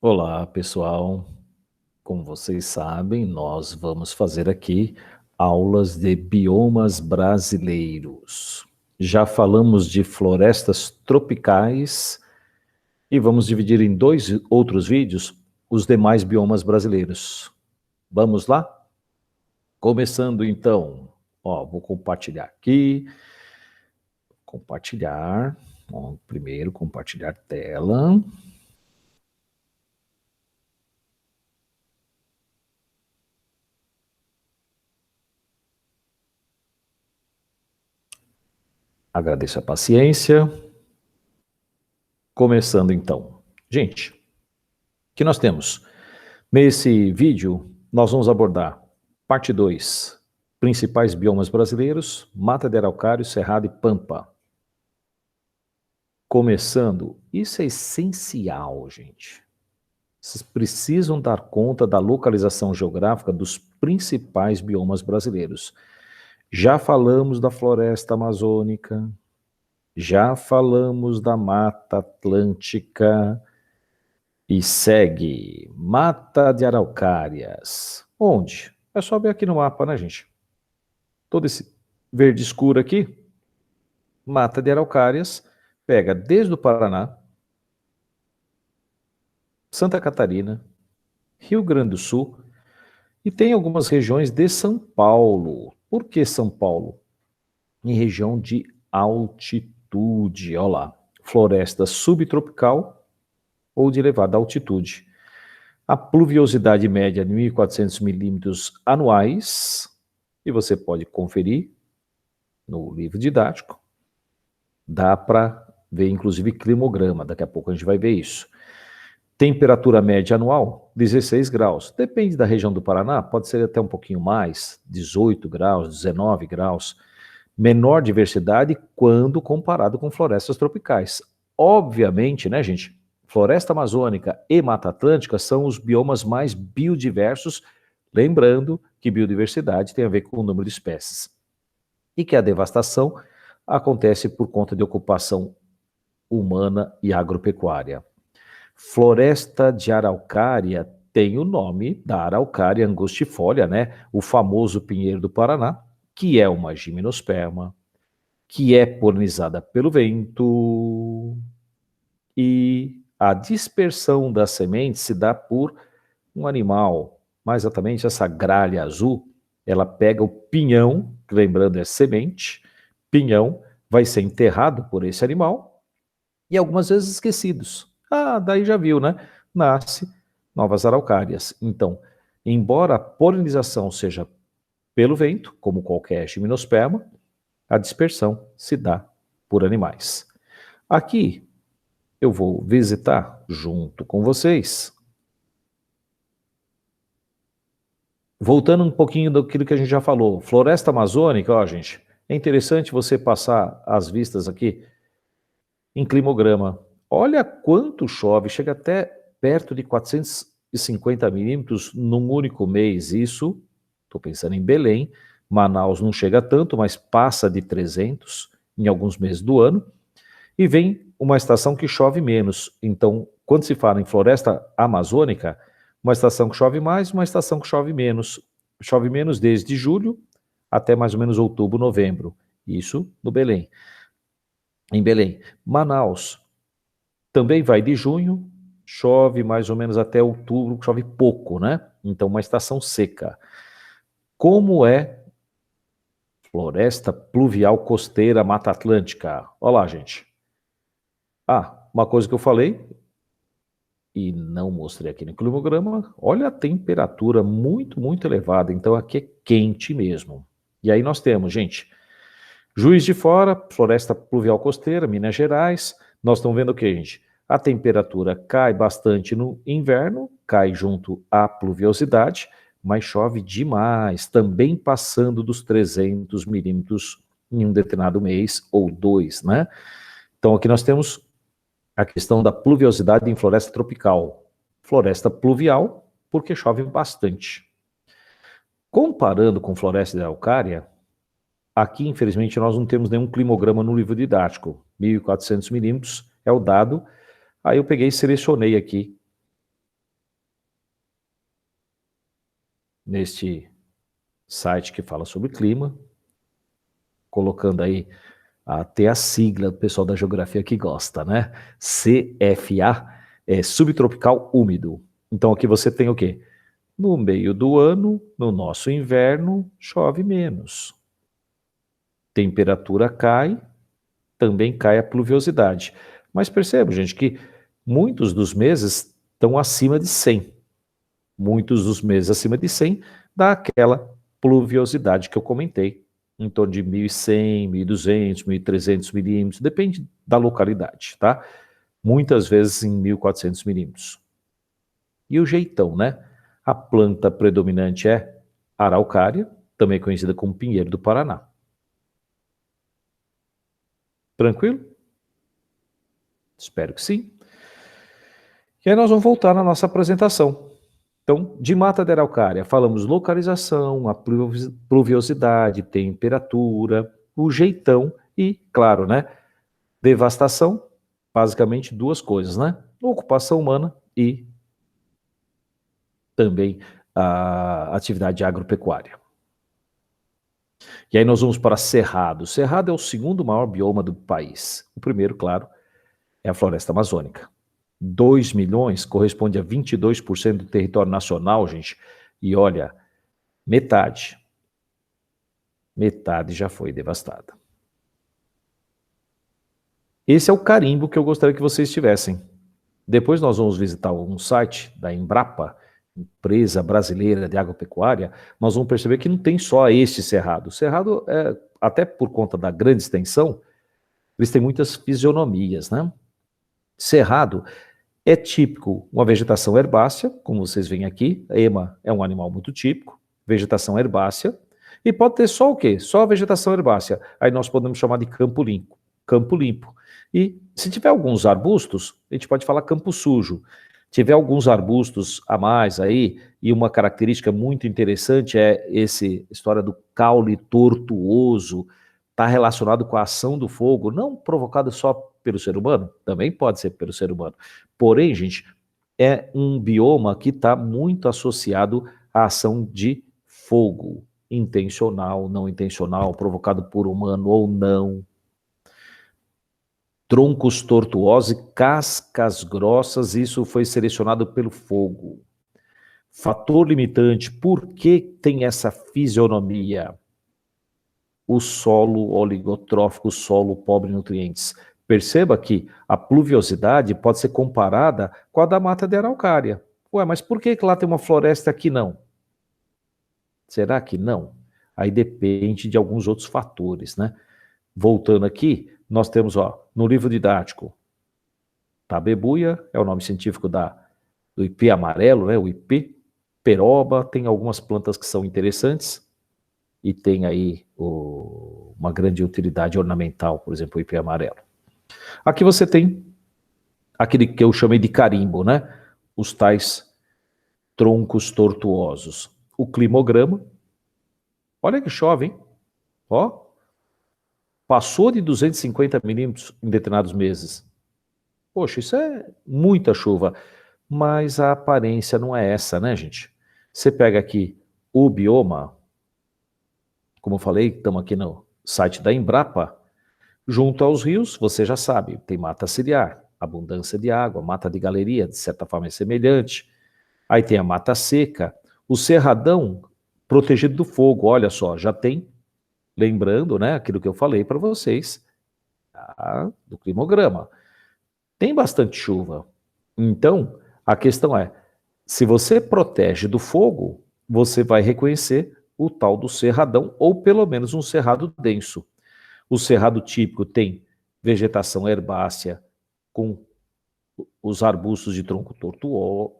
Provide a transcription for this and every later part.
Olá, pessoal. Como vocês sabem, nós vamos fazer aqui aulas de biomas brasileiros. Já falamos de florestas tropicais e vamos dividir em dois outros vídeos os demais biomas brasileiros. Vamos lá? Começando então. Vou compartilhar aqui. Compartilhar. Primeiro, compartilhar tela. Agradeço a paciência. Começando então. Gente, o que nós temos? Nesse vídeo, nós vamos abordar parte 2, principais biomas brasileiros, Mata de Araucária, Cerrado e Pampa. Começando, isso é essencial, gente. Vocês precisam dar conta da localização geográfica dos principais biomas brasileiros. Já falamos da floresta amazônica, já falamos da Mata Atlântica, e segue Mata de Araucárias. Onde? É só ver aqui no mapa, né, gente? Todo esse verde escuro aqui, Mata de Araucárias, pega desde o Paraná, Santa Catarina, Rio Grande do Sul e tem algumas regiões de São Paulo. Por que São Paulo? Em região de altitude, olha lá. Floresta subtropical ou de elevada altitude. A pluviosidade média de 1.400 milímetros anuais, e você pode conferir no livro didático. Dá para ver, inclusive, climograma, daqui a pouco a gente vai ver isso. Temperatura média anual, 16 graus. Depende da região do Paraná, pode ser até um pouquinho mais, 18 graus, 19 graus. Menor diversidade quando comparado com florestas tropicais. Obviamente, né, gente? Floresta amazônica e Mata Atlântica são os biomas mais biodiversos, lembrando que biodiversidade tem a ver com o número de espécies. E que a devastação acontece por conta de ocupação humana e agropecuária. Floresta de Araucária tem o nome da Araucária angustifolia, né? O famoso pinheiro do Paraná, que é uma gimnosperma, que é polinizada pelo vento, e a dispersão das sementes se dá por um animal, mais exatamente essa gralha azul, ela pega o pinhão, que lembrando é semente, pinhão vai ser enterrado por esse animal e algumas vezes esquecidos. Daí já viu, né? Nasce novas araucárias. Então, embora a polinização seja pelo vento, como qualquer gimnosperma, a dispersão se dá por animais. Aqui eu vou visitar junto com vocês, voltando um pouquinho daquilo que a gente já falou, floresta amazônica, ó, gente, é interessante você passar as vistas aqui em climograma. Olha quanto chove, chega até perto de 450 milímetros num único mês. Isso, estou pensando em Belém, Manaus não chega tanto, mas passa de 300 em alguns meses do ano. E vem uma estação que chove menos. Então, quando se fala em floresta amazônica, uma estação que chove mais, uma estação que chove menos. Chove menos desde julho até mais ou menos outubro, novembro. Isso no Belém. Em Belém. Manaus também vai de junho, chove mais ou menos até outubro, chove pouco, né? Então, uma estação seca. Como é floresta pluvial costeira, Mata Atlântica? Olha lá, gente. Uma coisa que eu falei, e não mostrei aqui no climograma, olha a temperatura muito, muito elevada, então aqui é quente mesmo. E aí nós temos, gente, Juiz de Fora, floresta pluvial costeira, Minas Gerais, nós estamos vendo o que, gente? A temperatura cai bastante no inverno, cai junto à pluviosidade, mas chove demais, também passando dos 300 milímetros em um determinado mês ou dois, né? Então aqui nós temos a questão da pluviosidade em floresta tropical. Floresta pluvial, porque chove bastante. Comparando com floresta de araucária, aqui, infelizmente, nós não temos nenhum climograma no livro didático. 1.400 milímetros é o dado. Aí eu peguei e selecionei aqui neste site que fala sobre clima, colocando aí até a sigla do pessoal da geografia que gosta, né? CFA é subtropical úmido. Então aqui você tem o quê? No meio do ano, no nosso inverno, chove menos. Temperatura cai, também cai a pluviosidade. Mas perceba, gente, que muitos dos meses estão acima de 100. Muitos dos meses acima de 100 dá aquela pluviosidade que eu comentei, em torno de 1.100, 1.200, 1.300 milímetros, depende da localidade, tá? Muitas vezes em 1.400 milímetros. E o jeitão, né? A planta predominante é araucária, também conhecida como pinheiro do Paraná. Tranquilo? Espero que sim. E aí nós vamos voltar na nossa apresentação. Então, de mata de araucária, falamos localização, a pluviosidade, temperatura, o jeitão e, claro, né, devastação, basicamente duas coisas, né? Ocupação humana e também a atividade agropecuária. E aí nós vamos para Cerrado. Cerrado é o segundo maior bioma do país. O primeiro, claro, é a floresta amazônica. 2 milhões corresponde a 22% do território nacional, gente. E olha, metade já foi devastada. Esse é o carimbo que eu gostaria que vocês tivessem. Depois nós vamos visitar um site da Embrapa, empresa brasileira de agropecuária, nós vamos perceber que não tem só este cerrado. O cerrado, até por conta da grande extensão, eles têm muitas fisionomias, né? Cerrado é típico uma vegetação herbácea, como vocês veem aqui, a ema é um animal muito típico, vegetação herbácea, e pode ter só o quê? Só a vegetação herbácea. Aí nós podemos chamar de campo limpo. Campo limpo. E se tiver alguns arbustos, a gente pode falar campo sujo. Tiver alguns arbustos a mais aí, e uma característica muito interessante é essa história do caule tortuoso, está relacionado com a ação do fogo, não provocada só pelo ser humano, também pode ser pelo ser humano. Porém, gente, é um bioma que está muito associado à ação de fogo, intencional, não intencional, provocado por humano ou não. Troncos tortuosos e cascas grossas, isso foi selecionado pelo fogo. Fator limitante, por que tem essa fisionomia? O solo oligotrófico, o solo pobre em nutrientes. Perceba que a pluviosidade pode ser comparada com a da mata de araucária. Ué, mas por que lá tem uma floresta aqui não? Será que não? Aí depende de alguns outros fatores, né? Voltando aqui, nós temos, ó, no livro didático, tabebuia, é o nome científico do ipê amarelo, né? O ipê, peroba, tem algumas plantas que são interessantes, e tem aí uma grande utilidade ornamental, por exemplo, o ipê amarelo. Aqui você tem aquele que eu chamei de carimbo, né? Os tais troncos tortuosos. O climograma, olha que chove, hein? Ó, passou de 250 milímetros em determinados meses. Poxa, isso é muita chuva, mas a aparência não é essa, né, gente? Você pega aqui o bioma, como eu falei, estamos aqui no site da Embrapa, junto aos rios, você já sabe, tem mata ciliar, abundância de água, mata de galeria, de certa forma é semelhante. Aí tem a mata seca, o cerradão protegido do fogo, olha só, já tem, lembrando, né, aquilo que eu falei para vocês, do climograma. Tem bastante chuva. Então, a questão é, se você protege do fogo, você vai reconhecer o tal do cerradão, ou pelo menos um cerrado denso. O cerrado típico tem vegetação herbácea com os arbustos de tronco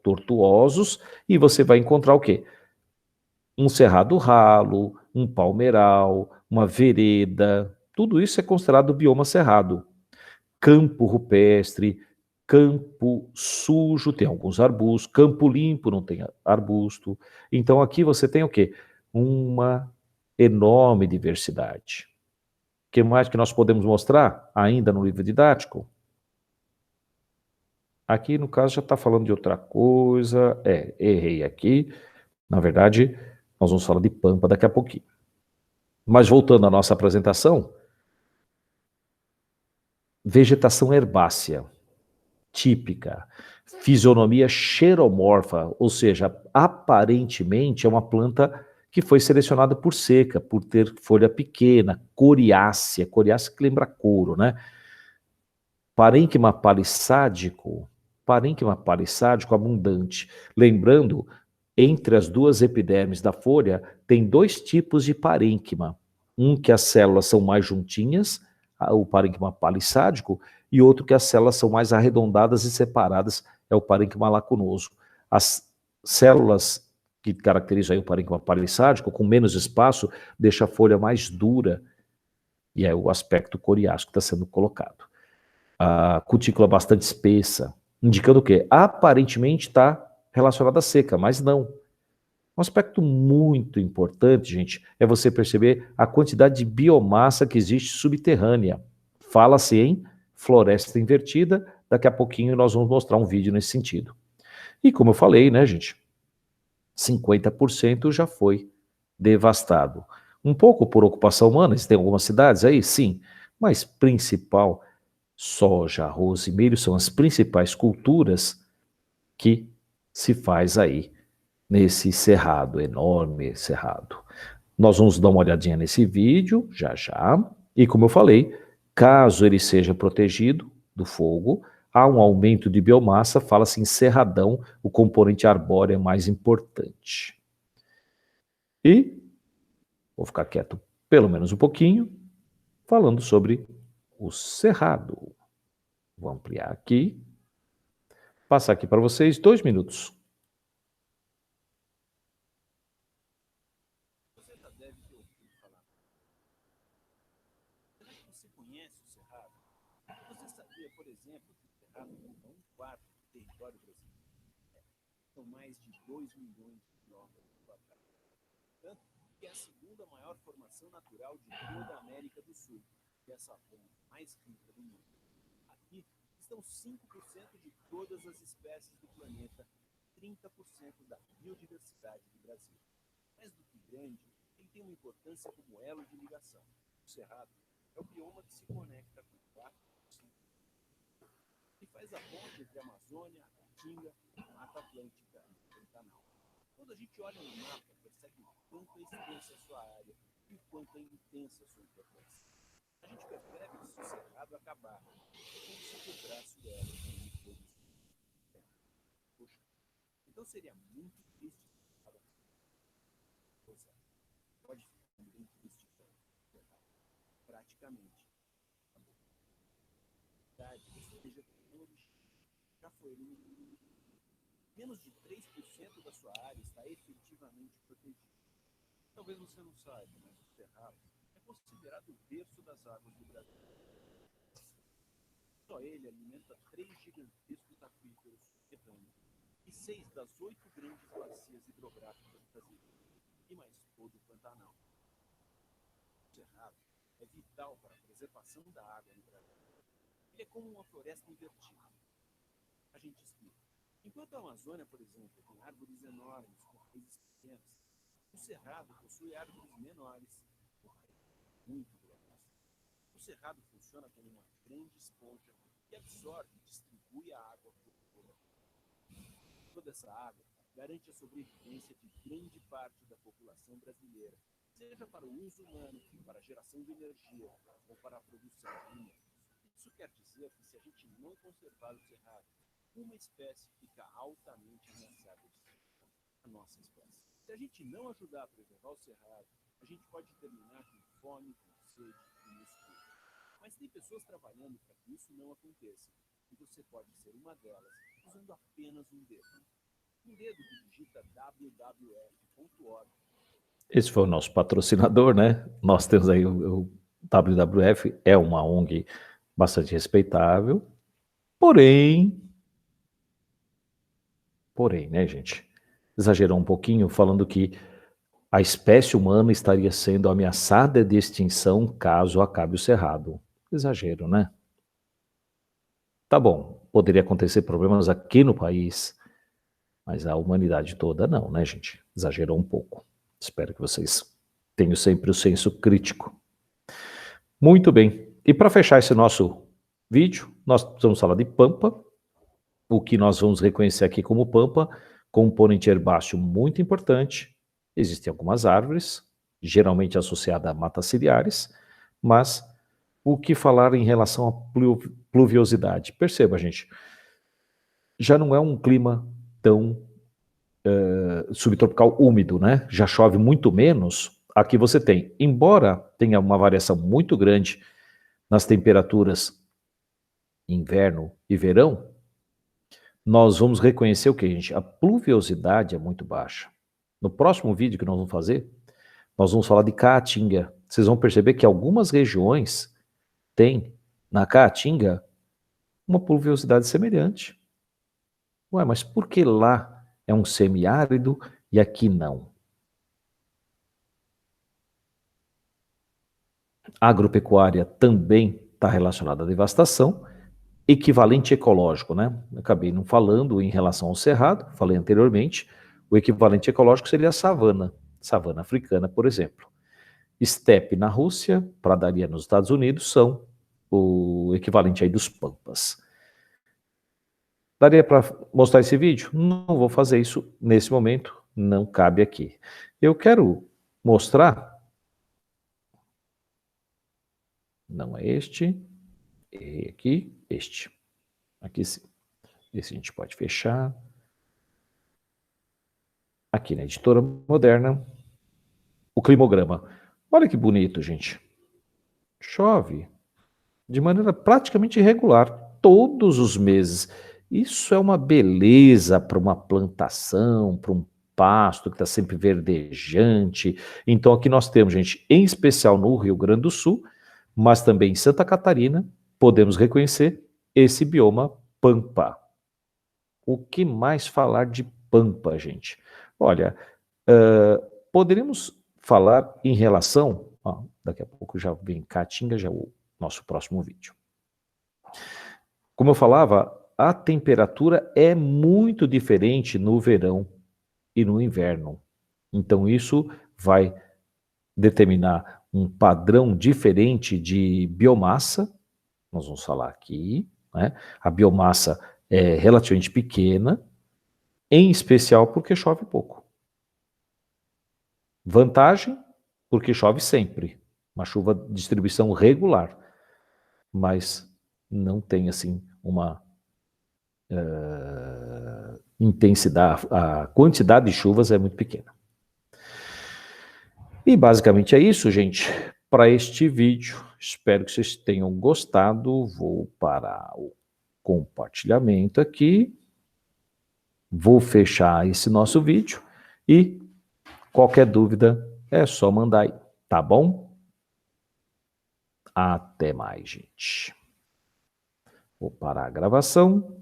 tortuosos, e você vai encontrar o quê? Um cerrado ralo, um palmeiral, uma vereda, tudo isso é considerado bioma cerrado. Campo rupestre, campo sujo, tem alguns arbustos, campo limpo não tem arbusto. Então aqui você tem o quê? Uma enorme diversidade. O que mais que nós podemos mostrar ainda no livro didático? Aqui, no caso, já está falando de outra coisa. Errei aqui. Na verdade, Nós vamos falar de pampa daqui a pouquinho. Mas voltando à nossa apresentação, vegetação herbácea, típica, fisionomia xeromorfa, ou seja, aparentemente é uma planta que foi selecionada por seca, por ter folha pequena, coriácea, coriácea que lembra couro, né? Parênquima palissádico abundante. Lembrando, entre as duas epidermes da folha, tem dois tipos de parênquima. Um que as células são mais juntinhas, o parênquima palissádico, e outro que as células são mais arredondadas e separadas, é o parênquima lacunoso. As células que caracterizam aí o parênquima palissádico, com menos espaço, deixa a folha mais dura, e é o aspecto coriáceo que está sendo colocado. A cutícula bastante espessa, indicando o quê? Aparentemente está relacionada à seca, mas não. Um aspecto muito importante, gente, é você perceber a quantidade de biomassa que existe subterrânea. Fala-se em floresta invertida, daqui a pouquinho nós vamos mostrar um vídeo nesse sentido. E como eu falei, né, gente, 50% já foi devastado. Um pouco por ocupação humana, tem algumas cidades aí, sim, mas principal, soja, arroz e milho são as principais culturas que se faz aí nesse cerrado, enorme cerrado. Nós vamos dar uma olhadinha nesse vídeo, já já, e como eu falei, caso ele seja protegido do fogo, há um aumento de biomassa, fala-se em cerradão, o componente arbóreo é mais importante. E vou ficar quieto pelo menos um pouquinho, falando sobre o cerrado. Vou ampliar aqui, passar aqui para vocês 2 minutos. Você conhece o Cerrado? Você sabia, por exemplo, que o Cerrado ocupa um quarto do território brasileiro? São mais de 2 milhões de quilômetros quadrados. Tanto que é a segunda maior formação natural de toda a América do Sul, e essa zona mais rica do mundo. Aqui estão 5% de todas as espécies do planeta, 30% da biodiversidade do Brasil. Mais do que grande, ele tem uma importância como elo de ligação. O Cerrado é o bioma que se conecta com 4 e faz a ponte entre a Amazônia, a Caatinga, a Mata Atlântica e o Pantanal. Quando a gente olha no mapa, percebe o quanto é extensa a sua área e o quanto é intensa a sua importância. A gente percebe que se o Cerrado acabar, é como se quebrasse o elo de todos os tempos. Poxa, então seria muito triste se o Cerrado acabar. Pois é, pode ficar bem triste praticamente. Já foi eliminado. Menos de 3% da sua área está efetivamente protegida. Talvez você não saiba, mas o Cerrado é considerado o berço das águas do Brasil. Só ele alimenta 3 gigantescos aquíferos subterrâneos e 6 das 8 grandes bacias hidrográficas brasileiras, e mais todo o Pantanal. O Cerrado é vital para a preservação da água no Brasil. Ele é como uma floresta invertida. A gente explica. Enquanto a Amazônia, por exemplo, tem árvores enormes com raízes pequenas, o Cerrado possui árvores menores com raízes muito grossas. O Cerrado funciona como uma grande esponja que absorve e distribui a água por toda a terra. Toda essa água garante a sobrevivência de grande parte da população brasileira, seja para o uso humano, para a geração de energia ou para a produção de alimentos. Isso quer dizer que se a gente não conservar o Cerrado, uma espécie fica altamente ameaçada de extinção, a nossa espécie. Se a gente não ajudar a preservar o Cerrado, a gente pode terminar com fome, com sede e mistura. Mas tem pessoas trabalhando para que isso não aconteça, e você pode ser uma delas usando apenas um dedo. Um dedo que digita wwf.org. Esse foi o nosso patrocinador, né? Nós temos aí o WWF, é uma ONG bastante respeitável, porém, né, gente, exagerou um pouquinho falando que a espécie humana estaria sendo ameaçada de extinção caso acabe o cerrado. Exagero, né? Tá bom, poderia acontecer problemas aqui no país, mas a humanidade toda não, né, gente? Exagerou um pouco. Espero que vocês tenham sempre o senso crítico. Muito bem. E para fechar esse nosso vídeo, nós vamos falar de pampa. O que nós vamos reconhecer aqui como pampa, componente herbáceo muito importante. Existem algumas árvores, geralmente associadas a matas ciliares, mas o que falar em relação à pluviosidade? Perceba, gente, já não é um clima tão subtropical úmido, né? Já chove muito menos. Aqui você tem, embora tenha uma variação muito grande nas temperaturas inverno e verão, nós vamos reconhecer o que, gente? A pluviosidade é muito baixa. No próximo vídeo que nós vamos fazer, nós vamos falar de Caatinga. Vocês vão perceber que algumas regiões têm, na Caatinga, uma pluviosidade semelhante. Ué, mas por que lá é um semiárido e aqui não? A agropecuária também está relacionada à devastação, equivalente ecológico, né? Eu acabei não falando em relação ao cerrado, falei anteriormente, o equivalente ecológico seria a savana, savana africana, por exemplo. Estepe na Rússia, pradaria nos Estados Unidos são o equivalente aí dos pampas. Daria para mostrar esse vídeo? Não vou fazer isso nesse momento, não cabe aqui. Eu quero mostrar, não é este, é aqui, este. Aqui sim. Esse a gente pode fechar. Aqui na Editora Moderna, o climograma. Olha que bonito, gente. Chove de maneira praticamente irregular, todos os meses. Isso é uma beleza para uma plantação, para um pasto que está sempre verdejante. Então aqui nós temos, gente, em especial no Rio Grande do Sul, mas também em Santa Catarina, podemos reconhecer esse bioma pampa. O que mais falar de pampa, gente? Olha, poderíamos falar em relação, daqui a pouco já vem Caatinga, já é o nosso próximo vídeo. Como eu falava, a temperatura é muito diferente no verão e no inverno. Então isso vai determinar um padrão diferente de biomassa. Nós vamos falar aqui, né? A biomassa é relativamente pequena, em especial porque chove pouco. Vantagem, porque chove sempre. Uma chuva de distribuição regular. Mas não tem, assim, uma intensidade, a quantidade de chuvas é muito pequena. E basicamente é isso, gente, para este vídeo. Espero que vocês tenham gostado. Vou parar o compartilhamento aqui. Vou fechar esse nosso vídeo e qualquer dúvida é só mandar aí, tá bom? Até mais, gente. Vou parar a gravação.